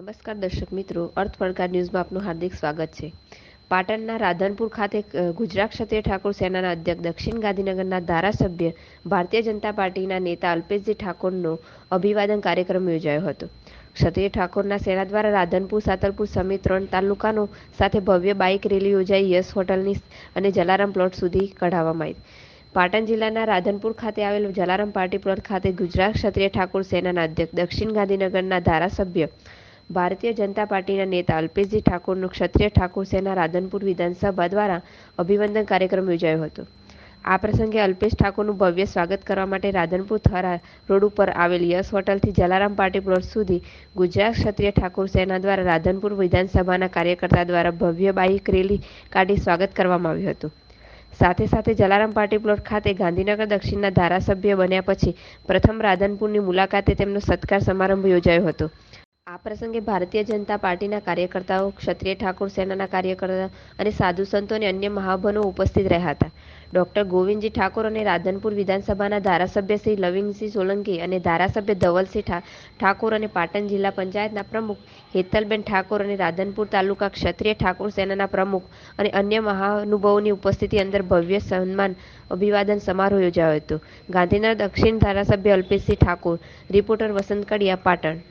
નમસ્કાર દર્શક મિત્રો, અર્થ પડકાર ન્યૂઝમાં આપનું હાર્દિક સ્વાગત છે. પાટણના રાધનપુર ખાતે ગુજરાત ક્ષત્રિય ઠાકોર સેનાના અધ્યક્ષ દક્ષિણ ગાંધીનગરના ધારાસભ્ય ભારતીય જનતા પાર્ટીના નેતા અલ્પેશજી ઠાકોરનો અભિવાદન કાર્યક્રમ યોજાયો હતો. ક્ષત્રિય ઠાકોરના સેના દ્વારા રાધનપુર, સાતલપુર સમેત 3 તાલુકાનો સાથે ભવ્ય બાઇક રેલી યોજાઈ યશ હોટલની અને જલારામ પ્લોટ સુધી કઢાવવામાં આવી. પાટણ જિલ્લાના રાધનપુર ખાતે આવેલ જલારામ પાર્ટી પ્લોટ ખાતે ગુજરાત ક્ષત્રિય ઠાકોર સેનાના અધ્યક્ષ દક્ષિણ ગાંધીનગરના ધારાસભ્ય ભારતીય જનતા પાર્ટીના નેતા અલ્પેશજી ઠાકોરનો ક્ષત્રિય ઠાકોર સેના રાધનપુર વિધાનસભા દ્વારા અભિવંદન કાર્યક્રમ યોજાયો હતો. આ પ્રસંગે અલ્પેશ ઠાકોરનું ભવ્ય સ્વાગત કરવા માટે રાધનપુર થરા રોડ ઉપર આવેલ યશ હોટલથી જલારામ પાર્ટી પ્લોટ સુધી ગુજરાત ક્ષત્રિય ઠાકોર સેના દ્વારા રાધનપુર વિધાનસભાના કાર્યકર્તા દ્વારા ભવ્ય બાઇક રેલી કાઢી સ્વાગત કરવામાં આવ્યું હતું. સાથે સાથે જલારામ પાર્ટી પ્લોટ ખાતે ગાંધીનગર દક્ષિણના ધારાસભ્ય બન્યા પછી પ્રથમ રાધનપુરની મુલાકાતે તેમનો સત્કાર સમારંભ યોજાયો હતો. આ પ્રસંગે ભારતીય જનતા પાર્ટીના કાર્યકર્તાઓ, ક્ષત્રિય ઠાકોર સેનાના કાર્યકર્તાઓ અને સાધુ સંતો અને અન્ય મહાનુભાવો ઉપસ્થિત રહ્યા હતા. ડોક્ટર ગોવિંદજી ઠાકોર અને રાધનપુર વિધાનસભાના ધારાસભ્ય શ્રી લવિંગસિંહ સોલંકી અને ધારાસભ્ય ધવલસિંહ ઠાકોર અને પાટણ જિલ્લા પંચાયતના પ્રમુખ હેતલબેન ઠાકોર અને રાધનપુર તાલુકા ક્ષત્રિય ઠાકોર સેનાના પ્રમુખ અને અન્ય મહાનુભાવોની ઉપસ્થિતિ અંદર ભવ્ય સન્માન અભિવાદન સમારોહ યોજાયો હતો. ગાંધીનગર દક્ષિણ ધારાસભ્ય અલ્પેશસિંહ ઠાકોર, રિપોર્ટર વસંત કડિયા, પાટણ.